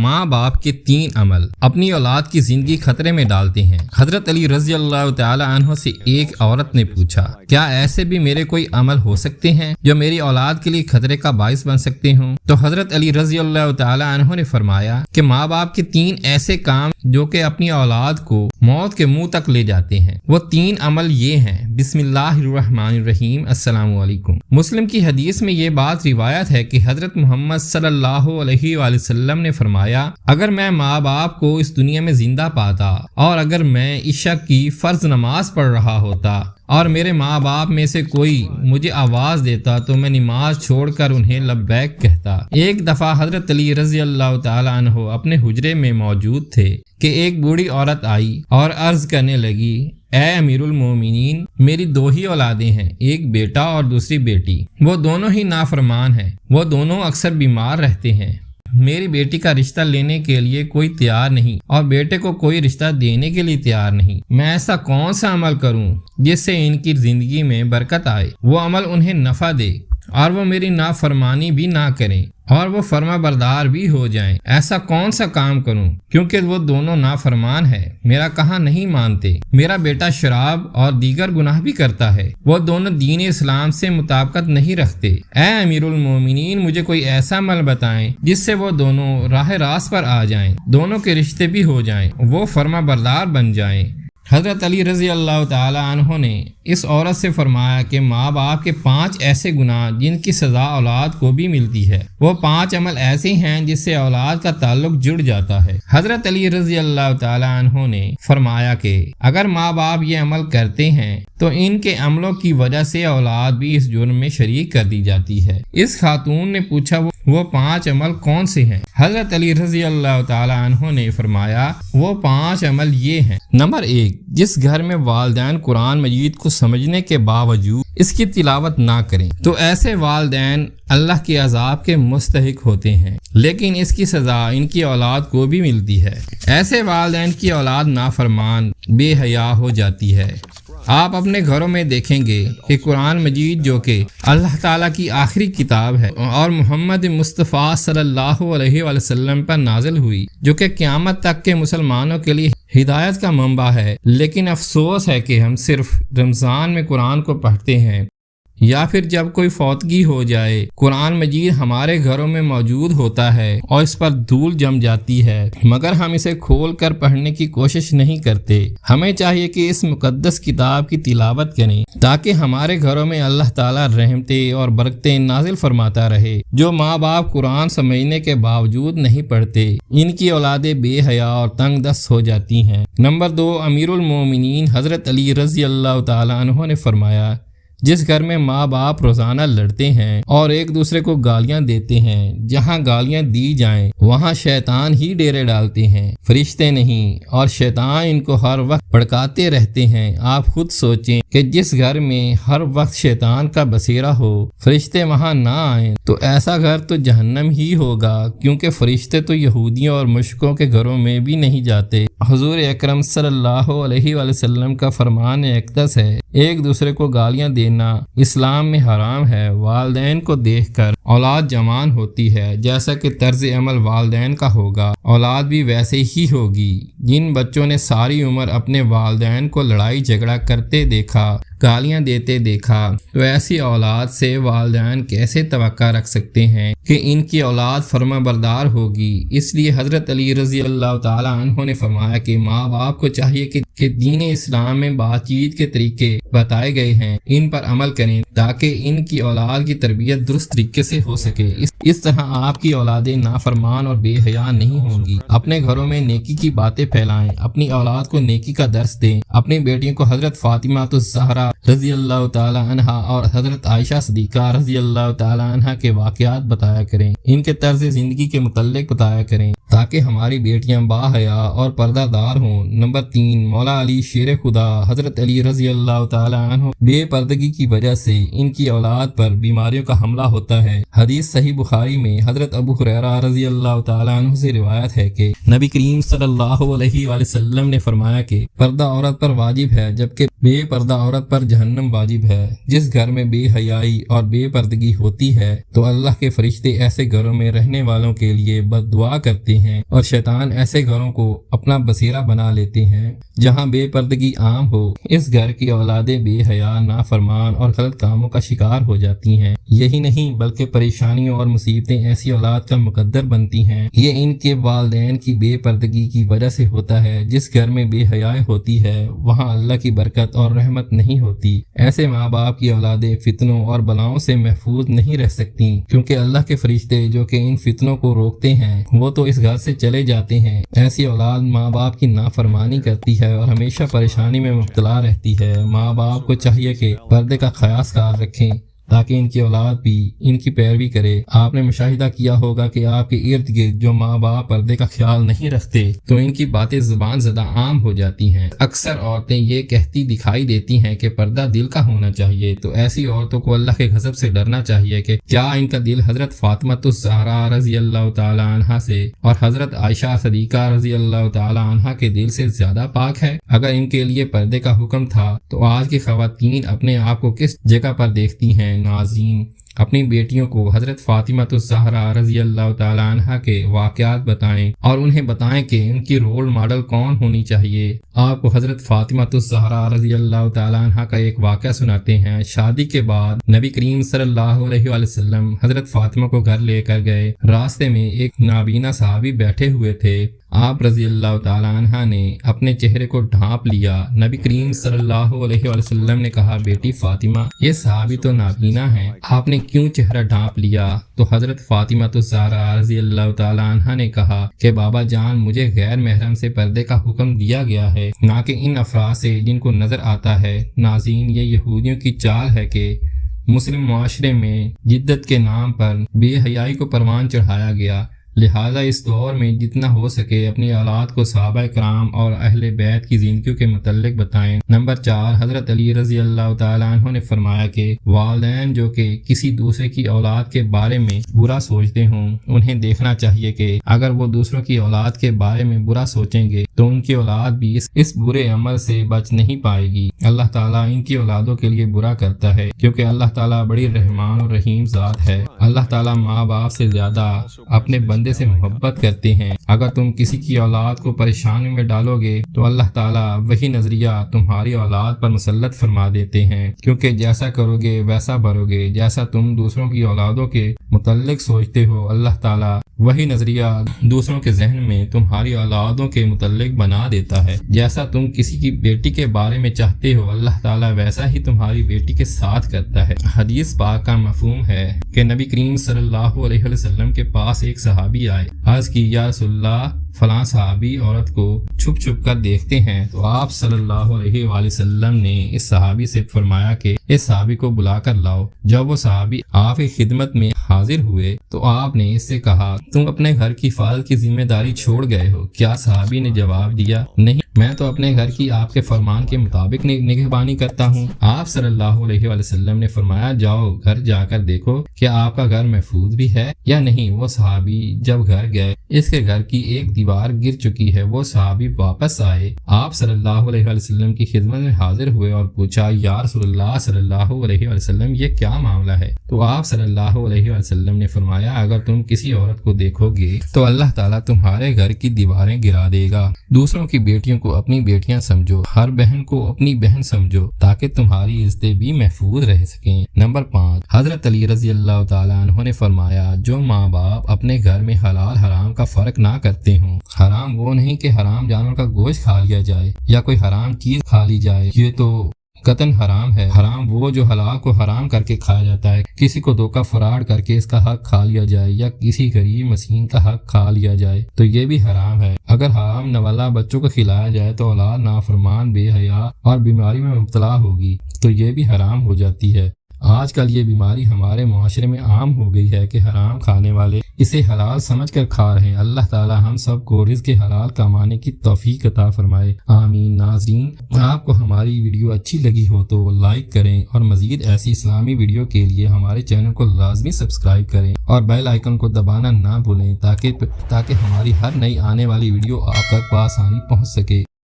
ماں باپ کے 3 عمل اپنی اولاد کی زندگی خطرے میں ڈالتے ہیں۔ حضرت علی رضی اللہ تعالی عنہ سے ایک عورت نے پوچھا، کیا ایسے بھی میرے کوئی عمل ہو سکتے ہیں جو میری اولاد کے لیے خطرے کا باعث بن سکتے ہوں؟ تو حضرت علی رضی اللہ تعالی عنہ نے فرمایا کہ ماں باپ کے 3 ایسے کام جو کہ اپنی اولاد کو موت کے منہ تک لے جاتے ہیں۔ وہ 3 عمل یہ ہیں: بسم اللہ الرحمن الرحیم، السلام علیکم۔ مسلم کی حدیث میں یہ بات روایت ہے کہ حضرت محمد صلی اللہ علیہ وآلہ وسلم نے فرمایا، اگر میں ماں باپ کو اس دنیا میں زندہ پاتا اور اگر میں عشاء کی فرض نماز پڑھ رہا ہوتا اور میرے ماں باپ میں سے کوئی مجھے آواز دیتا تو میں نماز چھوڑ کر انہیں لبیک کہتا۔ ایک دفعہ حضرت علی رضی اللہ تعالی عنہ اپنے حجرے میں موجود تھے کہ ایک بوڑھی عورت آئی اور عرض کرنے لگی، اے امیر المومنین، میری 2 ہی اولادیں ہیں، ایک بیٹا اور دوسری بیٹی۔ وہ دونوں ہی نافرمان ہیں، وہ دونوں اکثر بیمار رہتے ہیں۔ میری بیٹی کا رشتہ لینے کے لیے کوئی تیار نہیں اور بیٹے کو کوئی رشتہ دینے کے لیے تیار نہیں۔ میں ایسا کون سا عمل کروں جس سے ان کی زندگی میں برکت آئے، وہ عمل انہیں نفع دے اور وہ میری نافرمانی بھی نہ کریں اور وہ فرما بردار بھی ہو جائیں؟ ایسا کون سا کام کروں کیونکہ وہ دونوں نافرمان ہے، میرا کہا نہیں مانتے، میرا بیٹا شراب اور دیگر گناہ بھی کرتا ہے، وہ دونوں دین اسلام سے مطابقت نہیں رکھتے۔ اے امیر المومنین، مجھے کوئی ایسا عمل بتائیں جس سے وہ دونوں راہ راست پر آ جائیں، دونوں کے رشتے بھی ہو جائیں، وہ فرما بردار بن جائیں۔ حضرت علی رضی اللہ تعالی عنہ نے اس عورت سے فرمایا کہ ماں باپ کے 5 ایسے گناہ جن کی سزا اولاد کو بھی ملتی ہے، وہ 5 عمل ایسے ہیں جس سے اولاد کا تعلق جڑ جاتا ہے۔ حضرت علی رضی اللہ تعالی عنہ نے فرمایا کہ اگر ماں باپ یہ عمل کرتے ہیں تو ان کے عملوں کی وجہ سے اولاد بھی اس جرم میں شریک کر دی جاتی ہے۔ اس خاتون نے پوچھا، وہ 5 عمل کون سے ہیں؟ حضرت علی رضی اللہ تعالی عنہ نے فرمایا، وہ 5 عمل یہ ہیں۔ نمبر 1، جس گھر میں والدین قرآن مجید کو سمجھنے کے باوجود اس کی تلاوت نہ کریں تو ایسے والدین اللہ کے عذاب کے مستحق ہوتے ہیں، لیکن اس کی سزا ان کی اولاد کو بھی ملتی ہے۔ ایسے والدین کی اولاد نافرمان، بے حیا ہو جاتی ہے۔ آپ اپنے گھروں میں دیکھیں گے کہ قرآن مجید جو کہ اللہ تعالیٰ کی آخری کتاب ہے اور محمد مصطفیٰ صلی اللہ علیہ وآلہ وسلم پر نازل ہوئی، جو کہ قیامت تک کے مسلمانوں کے لیے ہدایت کا منبع ہے، لیکن افسوس ہے کہ ہم صرف رمضان میں قرآن کو پڑھتے ہیں یا پھر جب کوئی فوتگی ہو جائے قرآن مجید ہمارے گھروں میں موجود ہوتا ہے اور اس پر دھول جم جاتی ہے، مگر ہم اسے کھول کر پڑھنے کی کوشش نہیں کرتے۔ ہمیں چاہیے کہ اس مقدس کتاب کی تلاوت کریں تاکہ ہمارے گھروں میں اللہ تعالیٰ رحمتیں اور برکتیں نازل فرماتا رہے۔ جو ماں باپ قرآن سمجھنے کے باوجود نہیں پڑھتے، ان کی اولادیں بے حیا اور تنگ دست ہو جاتی ہیں۔ نمبر 2، امیر المومنین حضرت علی رضی اللہ تعالی عنہ نے فرمایا، جس گھر میں ماں باپ روزانہ لڑتے ہیں اور ایک دوسرے کو گالیاں دیتے ہیں، جہاں گالیاں دی جائیں وہاں شیطان ہی ڈیرے ڈالتے ہیں، فرشتے نہیں، اور شیطان ان کو ہر وقت بھڑکاتے رہتے ہیں۔ آپ خود سوچیں کہ جس گھر میں ہر وقت شیطان کا بسیرا ہو، فرشتے وہاں نہ آئیں تو ایسا گھر تو جہنم ہی ہوگا، کیونکہ فرشتے تو یہودیوں اور مشرکوں کے گھروں میں بھی نہیں جاتے۔ حضور اکرم صلی اللہ علیہ وآلہ وسلم کا فرمان اقدس ہے، ایک دوسرے کو گالیاں دینا اسلام میں حرام ہے۔ والدین کو دیکھ کر اولاد جوان ہوتی ہے، جیسا کہ طرز عمل والدین کا ہوگا اولاد بھی ویسے ہی ہوگی۔ جن بچوں نے ساری عمر اپنے والدین کو لڑائی جھگڑا کرتے دیکھا، گالیاں دیتے دیکھا، تو ایسی اولاد سے والدین کیسے توقع رکھ سکتے ہیں کہ ان کی اولاد فرما بردار ہوگی؟ اس لیے حضرت علی رضی اللہ تعالی عنہ نے فرمایا کہ ماں باپ کو چاہیے کہ دین اسلام میں بات چیت کے طریقے بتائے گئے ہیں، ان پر عمل کریں تاکہ ان کی اولاد کی تربیت درست طریقے سے ہو سکے۔ اس طرح آپ کی اولادیں نافرمان اور بے حیا نہیں ہوں گی۔ اپنے گھروں میں نیکی کی باتیں پھیلائیں، اپنی اولاد کو نیکی کا درس دیں، اپنی بیٹیوں کو حضرت فاطمہ الزہرا رضی اللہ تعالی عنہا اور حضرت عائشہ صدیقہ رضی اللہ تعالی عنہا کے واقعات بتایا کریں، ان کے طرز زندگی کے متعلق بتایا کریں تاکہ ہماری بیٹیاں باحیا اور پردہ دار ہوں۔ نمبر 3، مولا علی شیر خدا حضرت علی رضی اللہ تعالی عنہ بے پردگی کی وجہ سے ان کی اولاد پر بیماریوں کا حملہ ہوتا ہے۔ حدیث صحیح بخاری میں حضرت ابو ہریرہ رضی اللہ تعالی عنہ سے روایت ہے کہ نبی کریم صلی اللہ علیہ وآلہ وسلم نے فرمایا کہ پردہ عورت پر واجب ہے، جبکہ بے پردہ عورت پر جہنم واجب ہے۔ جس گھر میں بے حیائی اور بے پردگی ہوتی ہے تو اللہ کے فرشتے ایسے گھروں میں رہنے والوں کے لیے بد دعا کرتے ہیں، اور شیطان ایسے گھروں کو اپنا بسیرا بنا لیتے ہیں جہاں بے پردگی عام ہو۔ اس گھر کی اولادیں بے حیا، نافرمان اور غلط کاموں کا شکار ہو جاتی ہیں۔ یہی نہیں بلکہ پریشانیوں اور مصیبتیں ایسی اولاد کا مقدر بنتی ہیں۔ یہ ان کے والدین کی بے پردگی کی وجہ سے ہوتا ہے۔ جس گھر میں بے حیائی ہوتی ہے وہاں اللہ کی برکت اور رحمت نہیں ہوتی۔ ایسے ماں باپ کی اولادیں فتنوں اور بلاؤں سے محفوظ نہیں رہ سکتی، کیونکہ اللہ کے فرشتے جو کہ ان فتنوں کو روکتے ہیں وہ تو اس گھر سے چلے جاتے ہیں۔ ایسی اولاد ماں باپ کی نافرمانی کرتی ہے اور ہمیشہ پریشانی میں مبتلا رہتی ہے۔ ماں باپ کو چاہیے کہ پردے کا خاص خیال رکھیں تاکہ ان کی اولاد بھی ان کی پیروی کرے۔ آپ نے مشاہدہ کیا ہوگا کہ آپ کے ارد گرد جو ماں باپ پردے کا خیال نہیں رکھتے تو ان کی باتیں زبان زدہ عام ہو جاتی ہیں۔ اکثر عورتیں یہ کہتی دکھائی دیتی ہیں کہ پردہ دل کا ہونا چاہیے، تو ایسی عورتوں کو اللہ کے غضب سے ڈرنا چاہیے کہ کیا ان کا دل حضرت فاطمہ الزہرا رضی اللہ تعالی عنہا سے اور حضرت عائشہ صدیقہ رضی اللہ تعالی عنہا کے دل سے زیادہ پاک ہے؟ اگر ان کے لیے پردے کا حکم تھا تو آج کی خواتین اپنے آپ کو کس جگہ پر دیکھتی ہیں؟ ناظرین، اپنی بیٹیوں کو حضرت فاطمہ الزہرا رضی اللہ تعالی عنہا کے واقعات بتائیں اور انہیں بتائیں کہ ان کی رول ماڈل کون ہونی چاہیے۔ آپ کو حضرت فاطمہ الزہرا رضی اللہ تعالی عنہا کا ایک واقعہ سناتے ہیں۔ شادی کے بعد نبی کریم صلی اللہ علیہ وآلہ وسلم حضرت فاطمہ کو گھر لے کر گئے۔ راستے میں ایک نابینا صحابی بیٹھے ہوئے تھے۔ آپ رضی اللہ تعالی عنہ نے اپنے چہرے کو ڈھانپ لیا۔ نبی کریم صلی اللہ علیہ وآلہ وسلم نے کہا، بیٹی فاطمہ، یہ صحابی تو نابینا ہے، آپ نے کیوں چہرہ ڈھانپ لیا؟ تو حضرت فاطمہ الزہرا رضی اللہ تعالی عنہ نے کہا کہ بابا جان، مجھے غیر محرم سے پردے کا حکم دیا گیا ہے، نہ کہ ان افراد سے جن کو نظر آتا ہے۔ ناظرین، یہ یہودیوں کی چال ہے کہ مسلم معاشرے میں جدت کے نام پر بے حیائی کو پروان چڑھایا گیا، لہذا اس دور میں جتنا ہو سکے اپنی اولاد کو صحابہ کرام اور اہل بیت کی زندگیوں کے متعلق بتائیں۔ نمبر 4، حضرت علی رضی اللہ تعالیٰ عنہ نے فرمایا کہ والدین جو کہ کسی دوسرے کی اولاد کے بارے میں برا سوچتے ہوں، انہیں دیکھنا چاہیے کہ اگر وہ دوسروں کی اولاد کے بارے میں برا سوچیں گے تو ان کی اولاد بھی اس برے عمل سے بچ نہیں پائے گی۔ اللہ تعالیٰ ان کی اولادوں کے لیے برا کرتا ہے، کیونکہ اللہ تعالیٰ بڑی رحمان اور رحیم ذات ہے۔ اللہ تعالیٰ ماں باپ سے زیادہ اپنے بندے سے محبت کرتے ہیں۔ اگر تم کسی کی اولاد کو پریشانی میں ڈالو گے تو اللہ تعالیٰ وہی نظریہ تمہاری اولاد پر مسلط فرما دیتے ہیں، کیونکہ جیسا کرو گے ویسا بھرو گے۔ جیسا تم دوسروں کی اولادوں کے متعلق سوچتے ہو، اللہ تعالیٰ وہی نظریہ دوسروں کے ذہن میں تمہاری اولادوں کے متعلق بنا دیتا ہے۔ جیسا تم کسی کی بیٹی کے بارے میں چاہتے ہو، اللہ تعالیٰ ویسا ہی تمہاری بیٹی کے ساتھ کرتا ہے۔ حدیث پاک کا مفہوم ہے کہ نبی کریم صلی اللہ علیہ وسلم کے پاس ایک صحابی آئے، عرض کی، یا رسول اللہ، فلاں صحابی عورت کو چھپ چھپ کر دیکھتے ہیں۔ تو آپ صلی اللہ علیہ وآلہ وسلم نے اس صحابی سے فرمایا کہ اس صحابی کو بلا کر لاؤ۔ جب وہ صحابی آپ کی خدمت میں حاضر ہوئے تو آپ نے اس سے کہا، تم اپنے گھر کی حفاظت کی ذمہ داری چھوڑ گئے ہو کیا؟ صحابی نے جواب دیا، نہیں، میں تو اپنے گھر کی آپ کے فرمان کے مطابق نگہبانی کرتا ہوں۔ آپ صلی اللہ علیہ وآلہ وسلم نے فرمایا، جاؤ گھر جا کر دیکھو کہ آپ کا گھر محفوظ بھی ہے یا نہیں۔ وہ صحابی جب گھر گئے، اس کے گھر کی ایک دیوار گر چکی ہے۔ وہ صحابی واپس آئے، آپ صلی اللہ علیہ وآلہ وسلم کی خدمت میں حاضر ہوئے اور پوچھا، یا رسول اللہ صلی اللہ علیہ وآلہ وسلم، یہ کیا معاملہ ہے؟ تو آپ صلی اللہ علیہ وآلہ وسلم نے فرمایا، اگر تم کسی عورت کو دیکھو گے تو اللہ تعالیٰ تمہارے گھر کی دیواریں گرا دے گا۔ دوسروں کی بیٹیوں کو اپنی بیٹیاں سمجھو، ہر بہن کو اپنی بہن سمجھو، تاکہ تمہاری عزتیں بھی محفوظ رہ سکیں۔ نمبر 5، حضرت علی رضی اللہ تعالیٰ عنہ نے فرمایا، جو ماں باپ اپنے گھر میں حلال حرام کا فرق نہ کرتے ہوں، حرام وہ نہیں کہ حرام جانور کا گوشت کھا لیا جائے یا کوئی حرام چیز کھا لی جائے، یہ تو قطعاً حرام ہے۔ حرام وہ جو حلال کو حرام کر کے کھایا جاتا ہے، کسی کو دھوکہ فراڈ کر کے اس کا حق کھا لیا جائے یا کسی غریب مسکین کا حق کھا لیا جائے تو یہ بھی حرام ہے۔ اگر حرام نوالا بچوں کو کھلایا جائے تو اولاد نافرمان، بے حیا اور بیماری میں مبتلا ہوگی تو یہ بھی حرام ہو جاتی ہے۔ آج کل یہ بیماری ہمارے معاشرے میں عام ہو گئی ہے کہ حرام کھانے والے اسے حلال سمجھ کر کھا رہے ہیں۔ اللہ تعالی ہم سب کو رزق حلال کمانے کی توفیق عطا فرمائے، آمین۔ ناظرین، آپ کو ہماری ویڈیو اچھی لگی ہو تو لائک کریں اور مزید ایسی اسلامی ویڈیو کے لیے ہمارے چینل کو لازمی سبسکرائب کریں اور بیل آئیکن کو دبانا نہ بھولیں تاکہ ہماری ہر نئی آنے والی ویڈیو آپ تک بآسانی پہنچ سکے۔